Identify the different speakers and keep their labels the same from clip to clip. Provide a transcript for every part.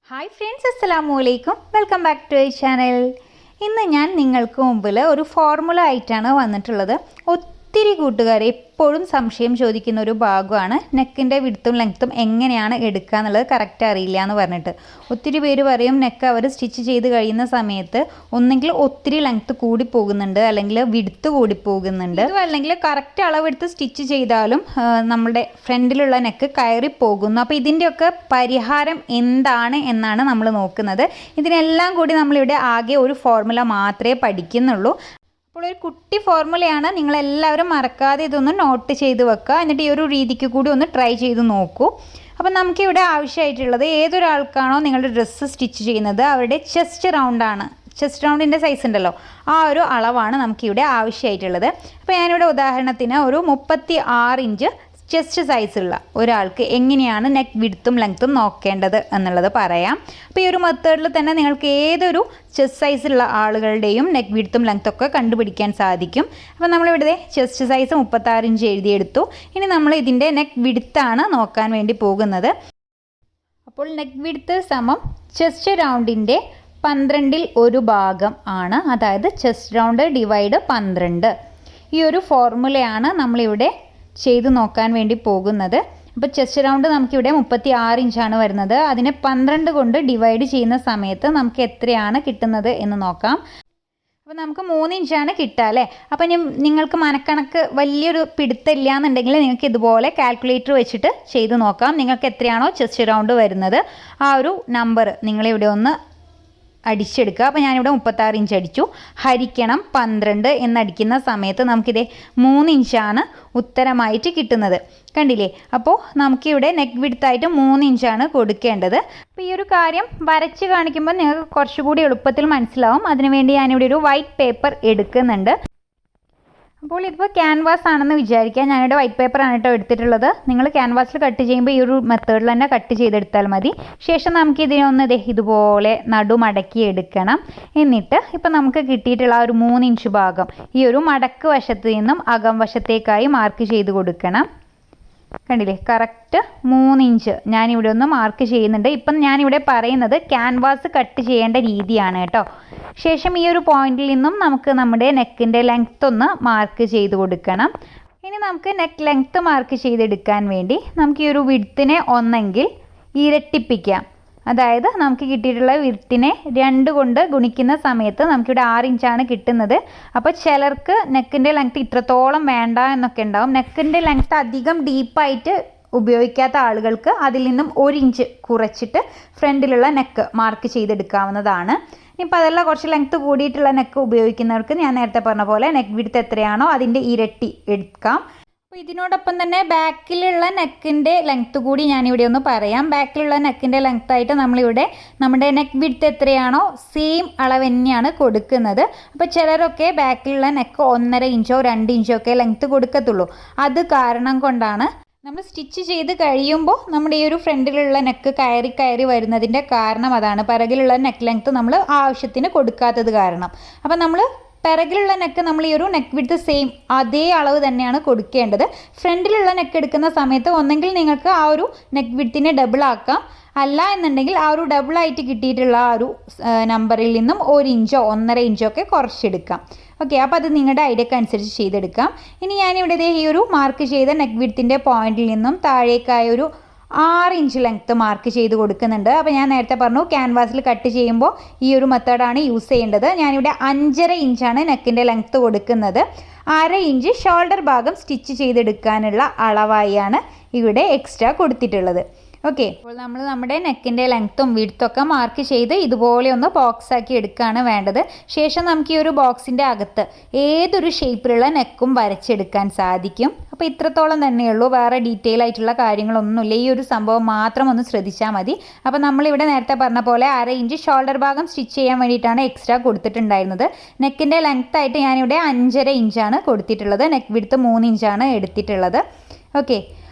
Speaker 1: Hi friends, അസ്സലാമു അലൈക്കും. Welcome back to my channel. ഇന്ന് ഞാൻ നിങ്ങൾക്ക് മുമ്പിൽ ഒരു ഫോർമുല ആയിട്ടാണ് വന്നിട്ടുള്ളത്. ഒത്തിരി കൂട്ടുകാർ എപ്പോഴും സംശയം ചോദിക്കുന്ന ഒരു ഭാഗമാണ് നെക്കിൻ്റെ വിഡ്ത്തും ലെങ്ത്തും എങ്ങനെയാണ് എടുക്കുക എന്നുള്ളത് കറക്റ്റ് അറിയില്ല എന്ന് പറഞ്ഞിട്ട്. ഒത്തിരി പേര് പറയും നെക്ക് അവർ സ്റ്റിച്ച് ചെയ്ത് കഴിയുന്ന സമയത്ത് ഒന്നെങ്കിൽ ഒത്തിരി ലെങ്ത്ത് കൂടി പോകുന്നുണ്ട്, അല്ലെങ്കിൽ വിഡ്ത്ത് കൂടി പോകുന്നുണ്ട്, അല്ലെങ്കിൽ കറക്റ്റ് അളവെടുത്ത് സ്റ്റിച്ച് ചെയ്താലും നമ്മുടെ ഫ്രണ്ടിലുള്ള നെക്ക് കയറി പോകുന്നു. അപ്പോൾ ഇതിൻ്റെയൊക്കെ പരിഹാരം എന്താണ് എന്നാണ് നമ്മൾ നോക്കുന്നത്. ഇതിനെല്ലാം കൂടി നമ്മളിവിടെ ആകെ ഒരു ഫോർമുല മാത്രമേ പഠിക്കുന്നുള്ളൂ. അപ്പോൾ ഒരു കുട്ടി ഫോർമുലയാണ്, നിങ്ങളെല്ലാവരും മറക്കാതെ ഇതൊന്ന് നോട്ട് ചെയ്ത് വെക്കുക. എന്നിട്ട് ഈ ഒരു രീതിക്ക് കൂടി ഒന്ന് ട്രൈ ചെയ്ത് നോക്കൂ. അപ്പം നമുക്കിവിടെ ആവശ്യമായിട്ടുള്ളത്, ഏതൊരാൾക്കാണോ നിങ്ങളുടെ ഡ്രസ്സ് സ്റ്റിച്ച് ചെയ്യുന്നത് അവരുടെ ചെസ്റ്റ് റൗണ്ടാണ്, ചെസ്റ്റ് റൗണ്ടിൻ്റെ സൈസ് ഉണ്ടല്ലോ, ആ ഒരു അളവാണ് നമുക്കിവിടെ ആവശ്യമായിട്ടുള്ളത്. അപ്പോൾ ഞാനിവിടെ ഉദാഹരണത്തിന് ഒരു 36 ഇഞ്ച് ചെസ്റ്റ് സൈസുള്ള ഒരാൾക്ക് എങ്ങനെയാണ് നെക്ക് വിഡ്ത്തും ലെങ്ത്തും നോക്കേണ്ടത് എന്നുള്ളത് പറയാം. അപ്പോൾ ഈ ഒരു മെത്തേഡിൽ തന്നെ നിങ്ങൾക്ക് ഏതൊരു ചെസ്റ്റ് സൈസുള്ള ആളുകളുടെയും നെക്ക് വിഡ്ത്തും ലെങ്ത്തൊക്കെ കണ്ടുപിടിക്കാൻ സാധിക്കും. അപ്പോൾ നമ്മളിവിടെ ചെസ്റ്റ് സൈസ് 36 ഇഞ്ച് എഴുതിയെടുത്തു. ഇനി നമ്മൾ ഇതിൻ്റെ നെക്ക് വിഡ്ത്താണ് നോക്കാൻ വേണ്ടി പോകുന്നത്. അപ്പോൾ നെക്ക് വിഡ്ത്ത് സമം ചെസ്റ്റ് റൗണ്ടിൻ്റെ 12ൽ 1 ഭാഗം ആണ്, അതായത് ചെസ്റ്റ് റൗണ്ട് ഡിവൈഡ് 12. ഈ ഒരു ഫോർമുലയാണ് നമ്മളിവിടെ ചെയ്ത് നോക്കാൻ വേണ്ടി പോകുന്നത്. അപ്പോൾ ചെസ്റ്റ് റൗണ്ട് നമുക്കിവിടെ 36 ഇഞ്ചാണ് വരുന്നത്. അതിനെ 12 കൊണ്ട് ഡിവൈഡ് ചെയ്യുന്ന സമയത്ത് നമുക്ക് എത്രയാണ് കിട്ടുന്നത് എന്ന് നോക്കാം. അപ്പോൾ നമുക്ക് 3 ഇഞ്ചാണ് കിട്ടുക അല്ലേ. അപ്പോൾ ഇനി നിങ്ങൾക്ക് മനക്കണക്ക് വലിയൊരു പിടുത്തമില്ല എന്നുണ്ടെങ്കിൽ നിങ്ങൾക്ക് ഇതുപോലെ കാൽക്കുലേറ്റർ വെച്ചിട്ട് ചെയ്ത് നോക്കാം. നിങ്ങൾക്ക് എത്രയാണോ ചെസ്റ്റ് റൗണ്ട് വരുന്നത് ആ ഒരു നമ്പർ നിങ്ങളിവിടെ ഒന്ന് അടിച്ചെടുക്കുക. അപ്പോൾ ഞാനിവിടെ 36 ഇഞ്ച് അടിച്ചു, ഹരിക്കണം 12 എന്നടിക്കുന്ന സമയത്ത് നമുക്കിതേ 3 ഇഞ്ചാണ് ഉത്തരമായിട്ട് കിട്ടുന്നത്. കണ്ടില്ലേ? അപ്പോൾ നമുക്കിവിടെ നെക്ക് വിഡ്ത്തായിട്ട് 3 ഇഞ്ചാണ് കൊടുക്കേണ്ടത്. അപ്പോൾ ഈ ഒരു കാര്യം വരച്ച് കാണിക്കുമ്പോൾ നിങ്ങൾക്ക് കുറച്ചുകൂടി എളുപ്പത്തിൽ മനസ്സിലാവും. അതിനുവേണ്ടി ഞാനിവിടെ ഒരു വൈറ്റ് പേപ്പർ എടുക്കുന്നുണ്ട്. അപ്പോൾ ഇതിപ്പോൾ ക്യാൻവാസ് ആണെന്ന് വിചാരിക്കുക. ഞാനിവിടെ വൈറ്റ് പേപ്പറാണ് കേട്ടോ എടുത്തിട്ടുള്ളത്. നിങ്ങൾ ക്യാൻവാസിൽ കട്ട് ചെയ്യുമ്പോൾ ഈ ഒരു മെത്തേഡിൽ തന്നെ കട്ട് ചെയ്തെടുത്താൽ മതി. ശേഷം നമുക്ക് ഇതിനൊന്ന് ഇതുപോലെ നടുമടക്കി എടുക്കണം. എന്നിട്ട് ഇപ്പോൾ നമുക്ക് കിട്ടിയിട്ടുള്ള ഒരു 3 ഇഞ്ച് ഭാഗം ഈ ഒരു മടക്ക് വശത്ത് നിന്നും അകം വശത്തേക്കായി മാർക്ക് ചെയ്ത് കൊടുക്കണം. കണ്ടില്ലേ? കറക്റ്റ് 3 ഇഞ്ച് ഞാനിവിടെ ഒന്ന് മാർക്ക് ചെയ്യുന്നുണ്ട്. ഇപ്പം ഞാനിവിടെ പറയുന്നത് ക്യാൻവാസ് കട്ട് ചെയ്യേണ്ട രീതിയാണ് കേട്ടോ. ശേഷം ഈ ഒരു പോയിന്റിൽ നിന്നും നമുക്ക് നമ്മുടെ നെക്കിൻ്റെ ലെങ്ത്ത് ഒന്ന് മാർക്ക് ചെയ്ത് കൊടുക്കണം. ഇനി നമുക്ക് നെക്ക് ലെങ്ത്ത് മാർക്ക് ചെയ്തെടുക്കാൻ വേണ്ടി നമുക്ക് ഈ ഒരു വിഡ്ത്തിനെ ഒന്നെങ്കിൽ ഇരട്ടിപ്പിക്കാം. അതായത് നമുക്ക് കിട്ടിയിട്ടുള്ള വിഡ്ത്തിനെ 2 കൊണ്ട് ഗുണിക്കുന്ന സമയത്ത് നമുക്കിവിടെ 6 ഇഞ്ചാണ് കിട്ടുന്നത്. അപ്പോൾ ചിലർക്ക് നെക്കിൻ്റെ ലെങ്ത്ത് ഇത്രത്തോളം വേണ്ട എന്നൊക്കെ ഉണ്ടാവും. നെക്കിൻ്റെ ലെങ്ത്ത് അധികം ഡീപ്പായിട്ട് ഉപയോഗിക്കാത്ത ആളുകൾക്ക് അതിൽ നിന്നും 1 ഇഞ്ച് കുറച്ചിട്ട് ഫ്രണ്ടിലുള്ള നെക്ക് മാർക്ക് ചെയ്തെടുക്കാവുന്നതാണ്. ഇനിയിപ്പോൾ അതല്ല കുറച്ച് ലെങ്ത്ത് കൂടിയിട്ടുള്ള നെക്ക് ഉപയോഗിക്കുന്നവർക്ക് ഞാൻ നേരത്തെ പറഞ്ഞ പോലെ നെക്ക് വിഡ്ത്ത് എത്രയാണോ അതിൻ്റെ ഇരട്ടി എടുക്കാം. അപ്പോൾ ഇതിനോടൊപ്പം തന്നെ ബാക്കിലുള്ള നെക്കിൻ്റെ ലെങ്ത്ത് കൂടി ഞാനിവിടെ ഒന്ന് പറയാം. ബാക്കിലുള്ള നെക്കിൻ്റെ ലെങ്ത്തായിട്ട് നമ്മളിവിടെ നമ്മുടെ നെക്ക് വിഡ്ത്ത് എത്രയാണോ സെയിം അളവ് തന്നെയാണ് കൊടുക്കുന്നത്. അപ്പോൾ ചിലരൊക്കെ ബാക്കിലുള്ള നെക്ക് 1.5 ഇഞ്ചോ 2 ഇഞ്ചോ ഒക്കെ ലെങ്ത്ത് കൊടുക്കത്തുള്ളൂ. അത് കാരണം കൊണ്ടാണ് നമ്മൾ സ്റ്റിച്ച് ചെയ്ത് കഴിയുമ്പോൾ നമ്മുടെ ഈ ഒരു ഫ്രണ്ടിലുള്ള നെക്ക് കയറി വരുന്നതിൻ്റെ കാരണം അതാണ്. പിറകിലുള്ള നെക്ക് ലെങ്ത്ത് നമ്മൾ ആവശ്യത്തിന് കൊടുക്കാത്തത് കാരണം. അപ്പം നമ്മൾ പിറകിലുള്ള നെക്ക് നമ്മൾ ഈ ഒരു നെക്ക് വിഡ്ത്ത് സെയിം അതേ അളവ് തന്നെയാണ് കൊടുക്കേണ്ടത്. ഫ്രണ്ടിലുള്ള നെക്ക് എടുക്കുന്ന സമയത്ത് ഒന്നെങ്കിൽ നിങ്ങൾക്ക് ആ ഒരു നെക്ക് വിഡ്ത്തിനെ ഡബിൾ ആക്കാം, അല്ല എന്നുണ്ടെങ്കിൽ ആ ഒരു ഡബിളായിട്ട് കിട്ടിയിട്ടുള്ള ആ ഒരു നമ്പറിൽ നിന്നും 1 ഇഞ്ചോ 1.5 ഇഞ്ചോ ഒക്കെ കുറച്ചെടുക്കാം. ഓക്കെ, അപ്പോൾ അത് നിങ്ങളുടെ ഐഡിയക്ക് അനുസരിച്ച് ചെയ്തെടുക്കാം. ഇനി ഞാനിവിടെ ഈ ഒരു മാർക്ക് ചെയ്ത നെക്ക് വിഡ്ത്തിൻ്റെ പോയിന്റിൽ നിന്നും താഴേക്കായ ഒരു 6 ഇഞ്ച് ലെങ്ത്ത് മാർക്ക് ചെയ്ത് കൊടുക്കുന്നുണ്ട്. അപ്പോൾ ഞാൻ നേരത്തെ പറഞ്ഞു ക്യാൻവാസിൽ കട്ട് ചെയ്യുമ്പോൾ ഈ ഒരു മെത്തേഡാണ് യൂസ് ചെയ്യേണ്ടത്. ഞാനിവിടെ 5.5 ഇഞ്ചാണ് നെക്കിൻ്റെ ലെങ്ത്ത് കൊടുക്കുന്നത്. 1/2 ഇഞ്ച് ഷോൾഡർ ഭാഗം സ്റ്റിച്ച് ചെയ്തെടുക്കാനുള്ള അളവായാണ് ഇവിടെ എക്സ്ട്രാ കൊടുത്തിട്ടുള്ളത്. ഓക്കെ, അപ്പോൾ നമ്മൾ നമ്മുടെ നെക്കിൻ്റെ ലെങ്ത്തും വിഡ്ത്തൊക്കെ മാർക്ക് ചെയ്ത് ഇതുപോലെ ഒന്ന് ബോക്സ് ആക്കി എടുക്കുകയാണ് വേണ്ടത്. ശേഷം നമുക്ക് ഈ ഒരു ബോക്സിൻ്റെ അകത്ത് ഏതൊരു ഷേപ്പിലുള്ള നെക്കും വരച്ചെടുക്കാൻ സാധിക്കും. അപ്പോൾ ഇത്രത്തോളം തന്നെയുള്ളൂ, വേറെ ഡീറ്റെയിൽ ആയിട്ടുള്ള കാര്യങ്ങളൊന്നുമില്ല. ഈ ഒരു സംഭവം മാത്രം ഒന്ന് ശ്രദ്ധിച്ചാൽ മതി. അപ്പോൾ നമ്മളിവിടെ നേരത്തെ പറഞ്ഞ പോലെ 1/2 ഇഞ്ച് ഷോൾഡർ ഭാഗം സ്റ്റിച്ച് ചെയ്യാൻ വേണ്ടിയിട്ടാണ് എക്സ്ട്രാ കൊടുത്തിട്ടുണ്ടായിരുന്നത്. നെക്കിൻ്റെ ലെങ്ത്തായിട്ട് ഞാനിവിടെ 5.5 ഇഞ്ചാണ് കൊടുത്തിട്ടുള്ളത്. നെക്ക് വിഡ്ത്ത് 3 ഇഞ്ചാണ് എടുത്തിട്ടുള്ളത്. ഓക്കെ,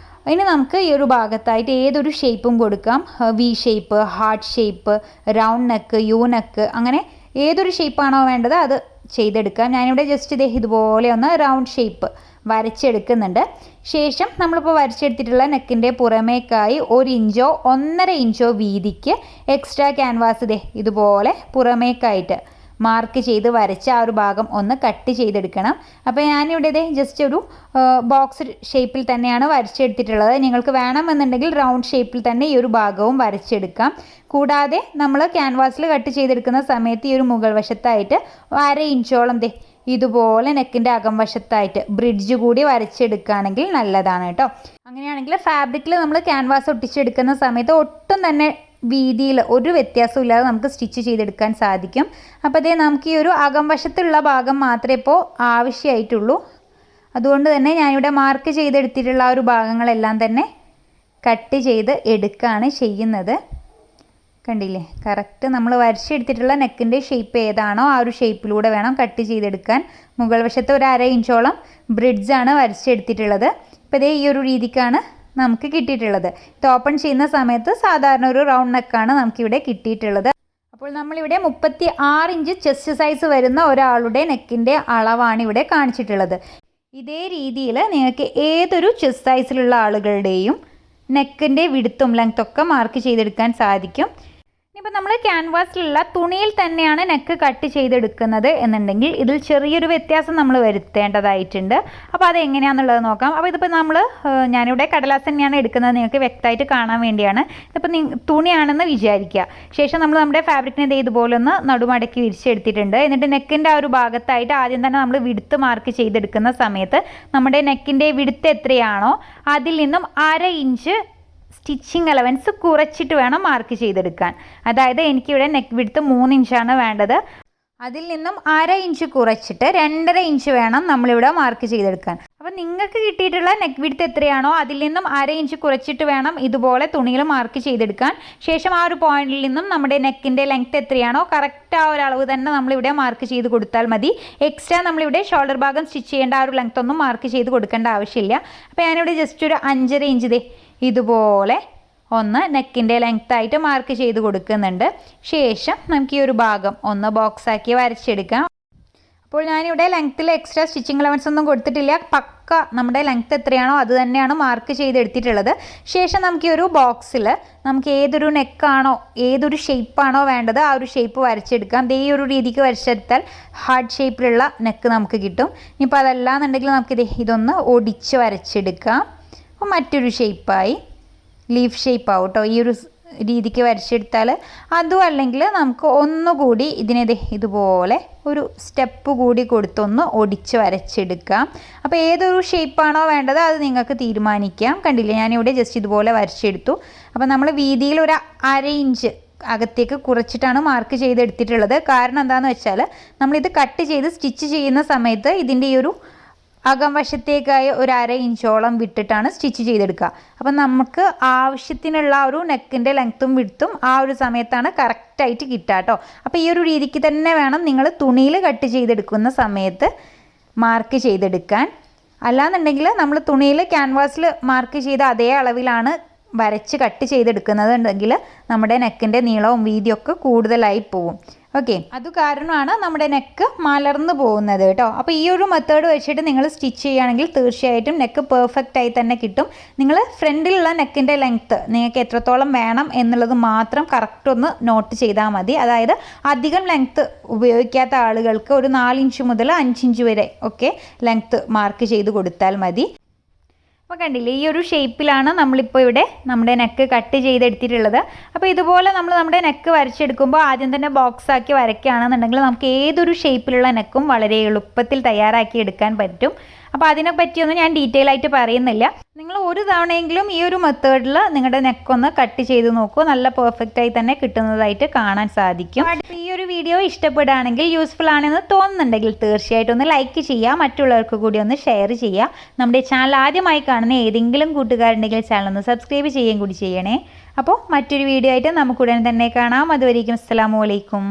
Speaker 1: ഇനി നമുക്ക് ഈ ഒരു ഭാഗത്തായിട്ട് ഏതൊരു ഷേപ്പും കൊടുക്കാം. V shape, heart shape, round neck, U neck, അങ്ങനെ ഏതൊരു ഷേപ്പാണോ വേണ്ടത് അത് ചെയ്തെടുക്കാം. ഞാനിവിടെ ജസ്റ്റ് ഇതുപോലെ ഒന്ന് റൗണ്ട് ഷേപ്പ് വരച്ചെടുക്കുന്നുണ്ട്. ശേഷം നമ്മളിപ്പോൾ വരച്ചെടുത്തിട്ടുള്ള നെക്കിൻ്റെ പുറമേക്കായി 1 ഇഞ്ചോ 1.5 ഇഞ്ചോ വീതിക്ക് എക്സ്ട്രാ ക്യാൻവാസ് ഇതുപോലെ പുറമേക്കായിട്ട് മാർക്ക് ചെയ്ത് വരച്ച് ആ ഒരു ഭാഗം ഒന്ന് കട്ട് ചെയ്തെടുക്കണം. അപ്പോൾ ഞാനിവിടെ ജസ്റ്റ് ഒരു ബോക്സ് ഷേപ്പിൽ തന്നെയാണ് വരച്ചെടുത്തിട്ടുള്ളത്. നിങ്ങൾക്ക് വേണമെന്നുണ്ടെങ്കിൽ റൗണ്ട് ഷേപ്പിൽ തന്നെ ഈ ഒരു ഭാഗവും വരച്ചെടുക്കാം. കൂടാതെ നമ്മൾ ക്യാൻവാസിൽ കട്ട് ചെയ്തെടുക്കുന്ന സമയത്ത് ഈ ഒരു മുകൾ വശത്തായിട്ട് 1/2 ഇഞ്ചോളം ഇതുപോലെ നെക്കിൻ്റെ അകം വശത്തായിട്ട് ബ്രിഡ്ജ് കൂടി വരച്ചെടുക്കുകയാണെങ്കിൽ നല്ലതാണ് കേട്ടോ. അങ്ങനെയാണെങ്കിൽ ഫാബ്രിക്കിൽ നമ്മൾ ക്യാൻവാസ് ഒട്ടിച്ചെടുക്കുന്ന സമയത്ത് ഒട്ടും തന്നെ വീതിയിൽ ഒരു വ്യത്യാസവും ഇല്ലാതെ നമുക്ക് സ്റ്റിച്ച് ചെയ്തെടുക്കാൻ സാധിക്കും. അപ്പോൾ നമുക്ക് ഈ ഒരു അകം വശത്തുള്ള ഭാഗം മാത്രമേ ഇപ്പോൾ ആവശ്യമായിട്ടുള്ളൂ. അതുകൊണ്ട് തന്നെ ഞാനിവിടെ മാർക്ക് ചെയ്തെടുത്തിട്ടുള്ള ആ ഒരു ഭാഗങ്ങളെല്ലാം തന്നെ കട്ട് ചെയ്ത് എടുക്കുകയാണ് ചെയ്യുന്നത്. കണ്ടില്ലേ, കറക്റ്റ് നമ്മൾ വരച്ചെടുത്തിട്ടുള്ള നെക്കിൻ്റെ ഷേപ്പ് ഏതാണോ ആ ഒരു ഷേപ്പിലൂടെ വേണം കട്ട് ചെയ്തെടുക്കാൻ. മുകൾ വശത്ത് 1/2 ഇഞ്ചോളം ബ്രിഡ്ജാണ് വരച്ചെടുത്തിട്ടുള്ളത്. ഇപ്പോൾ ഈ ഒരു രീതിക്കാണ് നമുക്ക് കിട്ടിയിട്ടുള്ളത്. ഇത് ഓപ്പൺ ചെയ്യുന്ന സമയത്ത് സാധാരണ ഒരു റൗണ്ട് നെക്കാണ് നമുക്കിവിടെ കിട്ടിയിട്ടുള്ളത്. അപ്പോൾ നമ്മളിവിടെ 36 ഇഞ്ച് ചെസ്റ്റ് സൈസ് വരുന്ന ഒരാളുടെ നെക്കിൻ്റെ അളവാണ് ഇവിടെ കാണിച്ചിട്ടുള്ളത്. ഇതേ രീതിയിൽ നിങ്ങൾക്ക് ഏതൊരു ചെസ്റ്റ് സൈസിലുള്ള ആളുകളുടെയും നെക്കിൻ്റെ വിഡ്ത്തും ലെങ്ത്തൊക്കെ മാർക്ക് ചെയ്തെടുക്കാൻ സാധിക്കും. ഇനിയിപ്പോൾ നമ്മൾ ക്യാൻവാസിലുള്ള തുണിയിൽ തന്നെയാണ് നെക്ക് കട്ട് ചെയ്തെടുക്കുന്നത് എന്നുണ്ടെങ്കിൽ ഇതിൽ ചെറിയൊരു വ്യത്യാസം നമ്മൾ വരുത്തേണ്ടതായിട്ടുണ്ട്. അപ്പോൾ അത് എങ്ങനെയാണെന്നുള്ളത് നോക്കാം. അപ്പോൾ ഇതിപ്പോൾ ഞാനിവിടെ കടലാസ് തന്നെയാണ് എടുക്കുന്നത്, നിങ്ങൾക്ക് വ്യക്തമായിട്ട് കാണാൻ വേണ്ടിയാണ്. ഇതിപ്പോൾ തുണിയാണെന്ന് വിചാരിക്കുക. ശേഷം നമ്മൾ നമ്മുടെ ഫാബ്രിക്കിനെ ഇതുപോലെ ഒന്ന് നടുമടക്കി വിരിച്ചെടുത്തിട്ടുണ്ട്. എന്നിട്ട് നെക്കിൻ്റെ ആ ഒരു ഭാഗത്തായിട്ട് ആദ്യം തന്നെ നമ്മൾ വിഡ്ത്ത് മാർക്ക് ചെയ്തെടുക്കുന്ന സമയത്ത് നമ്മുടെ നെക്കിൻ്റെ വിഡ്ത്ത് എത്രയാണോ അതിൽ നിന്നും 1/2 ഇഞ്ച് സ്റ്റിച്ചിങ് അലവൻസ് കുറച്ചിട്ട് വേണം മാർക്ക് ചെയ്തെടുക്കാൻ. അതായത് എനിക്കിവിടെ നെക്ക് വിഡ്ത്ത് 3 ഇഞ്ചാണ് വേണ്ടത്. അതിൽ നിന്നും 1/2 ഇഞ്ച് കുറച്ചിട്ട് 2.5 ഇഞ്ച് വേണം നമ്മളിവിടെ മാർക്ക് ചെയ്തെടുക്കാൻ. അപ്പോൾ നിങ്ങൾക്ക് കിട്ടിയിട്ടുള്ള നെക്ക് വിഡ്ത്ത് എത്രയാണോ അതിൽ നിന്നും 1/2 ഇഞ്ച് കുറച്ചിട്ട് വേണം ഇതുപോലെ തുണിയിൽ മാർക്ക് ചെയ്തെടുക്കാൻ. ശേഷം ആ ഒരു പോയിന്റിൽ നിന്നും നമ്മുടെ നെക്കിൻ്റെ ലെങ്ത്ത് എത്രയാണോ കറക്റ്റ് ആ ഒരു അളവ് തന്നെ നമ്മളിവിടെ മാർക്ക് ചെയ്ത് കൊടുത്താൽ മതി. എക്സ്ട്രാ നമ്മളിവിടെ ഷോൾഡർ ഭാഗം സ്റ്റിച്ച് ചെയ്യേണ്ട ആ ഒരു ലെങ്ത്ത് ഒന്നും മാർക്ക് ചെയ്ത് കൊടുക്കേണ്ട ആവശ്യമില്ല. അപ്പോൾ ഞാനിവിടെ ജസ്റ്റ് ഒരു 5.5 ഇഞ്ച് ഇതുപോലെ ഒന്ന് നെക്കിൻ്റെ ലെങ്ത്തായിട്ട് മാർക്ക് ചെയ്ത് കൊടുക്കുന്നുണ്ട്. ശേഷം നമുക്ക് ഈ ഒരു ഭാഗം ഒന്ന് ബോക്സാക്കി വരച്ചെടുക്കാം. അപ്പോൾ ഞാനിവിടെ ലെങ്ത്തിൽ എക്സ്ട്രാ സ്റ്റിച്ചിങ് അലവൻസ് ഒന്നും കൊടുത്തിട്ടില്ല. പക്ക നമ്മുടെ ലെങ്ത്ത് എത്രയാണോ അത് തന്നെയാണ് മാർക്ക് ചെയ്തെടുത്തിട്ടുള്ളത്. ശേഷം നമുക്ക് ഈ ഒരു ബോക്സിൽ നമുക്ക് ഏതൊരു നെക്കാണോ ഏതൊരു ഷേപ്പാണോ വേണ്ടത് ആ ഒരു ഷേപ്പ് വരച്ചെടുക്കാം. ഈ ഒരു രീതിക്ക് വരച്ചെടുത്താൽ ഹാർഡ് ഷേപ്പിലുള്ള നെക്ക് നമുക്ക് കിട്ടും. ഇനിയിപ്പോൾ അതല്ലാന്നുണ്ടെങ്കിൽ നമുക്ക് ഇതൊന്ന് ഒടിച്ച് വരച്ചെടുക്കാം. അപ്പോൾ മറ്റൊരു ഷേപ്പായി ലീഫ് ഷേപ്പ് ആവും കേട്ടോ ഈ ഒരു രീതിക്ക് വരച്ചെടുത്താൽ. അതും അല്ലെങ്കിൽ നമുക്ക് ഒന്നുകൂടി ഇതിനെ ഇതുപോലെ ഒരു സ്റ്റെപ്പ് കൂടി കൊടുത്തൊന്ന് ഒടിച്ച് വരച്ചെടുക്കാം. അപ്പോൾ ഏതൊരു ഷേപ്പാണോ വേണ്ടത് അത് നിങ്ങൾക്ക് തീരുമാനിക്കാം. കണ്ടില്ലേ, ഞാനിവിടെ ജസ്റ്റ് ഇതുപോലെ വരച്ചെടുത്തു. അപ്പോൾ നമ്മൾ വീതിയിൽ ഒരു 1/2 ഇഞ്ച് അകത്തേക്ക് കുറച്ചിട്ടാണ് മാർക്ക് ചെയ്തെടുത്തിട്ടുള്ളത്. കാരണം എന്താണെന്ന് വെച്ചാൽ നമ്മളിത് കട്ട് ചെയ്ത് സ്റ്റിച്ച് ചെയ്യുന്ന സമയത്ത് ഇതിൻ്റെ ഈ ഒരു അകം വശത്തേക്കായി ഒരു 1/2 ഇഞ്ചോളം വിട്ടിട്ടാണ് സ്റ്റിച്ച് ചെയ്തെടുക്കുക. അപ്പം നമുക്ക് ആവശ്യത്തിനുള്ള ഒരു നെക്കിൻ്റെ ലെങ്ത്തും വിഡ്ത്തും ആ ഒരു സമയത്താണ് കറക്റ്റായിട്ട് കിട്ടുക കേട്ടോ. അപ്പോൾ ഈ ഒരു രീതിക്ക് തന്നെ വേണം നിങ്ങൾ തുണിയിൽ കട്ട് ചെയ്തെടുക്കുന്ന സമയത്ത് മാർക്ക് ചെയ്തെടുക്കാൻ. അല്ലാന്നുണ്ടെങ്കിൽ നമ്മൾ തുണിയിൽ ക്യാൻവാസിൽ മാർക്ക് ചെയ്ത അതേ അളവിലാണ് വരച്ച് കട്ട് ചെയ്തെടുക്കുന്നതുണ്ടെങ്കിൽ നമ്മുടെ നെക്കിൻ്റെ നീളവും വീതിയൊക്കെ കൂടുതലായി പോവും. ഓക്കെ, അത് കാരണമാണ് നമ്മുടെ നെക്ക് മലർന്നു പോകുന്നത് കേട്ടോ. അപ്പോൾ ഈ ഒരു മെത്തേഡ് വെച്ചിട്ട് നിങ്ങൾ സ്റ്റിച്ച് ചെയ്യുകയാണെങ്കിൽ തീർച്ചയായിട്ടും നെക്ക് പെർഫെക്റ്റ് ആയി തന്നെ കിട്ടും. നിങ്ങൾ ഫ്രണ്ടിലുള്ള നെക്കിൻ്റെ ലെങ്ത്ത് നിങ്ങൾക്ക് എത്രത്തോളം വേണം എന്നുള്ളത് മാത്രം കറക്റ്റ് ഒന്ന് നോട്ട് ചെയ്താൽ മതി. അതായത് അധികം ലെങ്ത്ത് ഉപയോഗിക്കാത്ത ആളുകൾക്ക് ഒരു 4 ഇഞ്ച് മുതൽ 5 ഇഞ്ച് വരെ ഒക്കെ ലെങ്ത്ത് മാർക്ക് ചെയ്ത് കൊടുത്താൽ മതി. അപ്പോൾ കണ്ടില്ലേ, ഈ ഒരു ഷേപ്പിലാണ് നമ്മളിപ്പോൾ ഇവിടെ നമ്മുടെ നെക്ക് കട്ട് ചെയ്തെടുത്തിട്ടുള്ളത്. അപ്പോൾ ഇതുപോലെ നമ്മൾ നമ്മുടെ നെക്ക് വരച്ചെടുക്കുമ്പോൾ ആദ്യം തന്നെ ബോക്സാക്കി വരയ്ക്കുകയാണെന്നുണ്ടെങ്കിൽ നമുക്ക് ഏതൊരു ഷേപ്പിലുള്ള നെക്കും വളരെ എളുപ്പത്തിൽ തയ്യാറാക്കി എടുക്കാൻ പറ്റും. അപ്പോൾ അതിനെപ്പറ്റിയൊന്നും ഞാൻ ഡീറ്റെയിൽ ആയിട്ട് പറയുന്നില്ല. നിങ്ങൾ ഒരു തവണയെങ്കിലും ഈ ഒരു മെത്തേഡിൽ നിങ്ങളുടെ നെക്കൊന്ന് കട്ട് ചെയ്ത് നോക്കൂ. നല്ല പെർഫെക്റ്റായി തന്നെ കിട്ടുന്നതായിട്ട് കാണാൻ സാധിക്കും. ഈ ഒരു വീഡിയോ ഇഷ്ടപ്പെടുകയാണെങ്കിൽ യൂസ്ഫുൾ ആണെന്ന് തോന്നുന്നുണ്ടെങ്കിൽ തീർച്ചയായിട്ടും ഒന്ന് ലൈക്ക് ചെയ്യുക, മറ്റുള്ളവർക്ക് കൂടി ഒന്ന് ഷെയർ ചെയ്യുക. നമ്മുടെ ചാനൽ ആദ്യമായി കാണുന്ന ഏതെങ്കിലും കൂട്ടുകാരുണ്ടെങ്കിൽ ചാനൽ ഒന്ന് സബ്സ്ക്രൈബ് ചെയ്യുകയും കൂടി ചെയ്യണേ. അപ്പോൾ മറ്റൊരു വീഡിയോ ആയിട്ട് നമുക്ക് ഉടൻ തന്നെ കാണാം. അതുവരേക്കും അസ്സലാമു അലൈക്കും.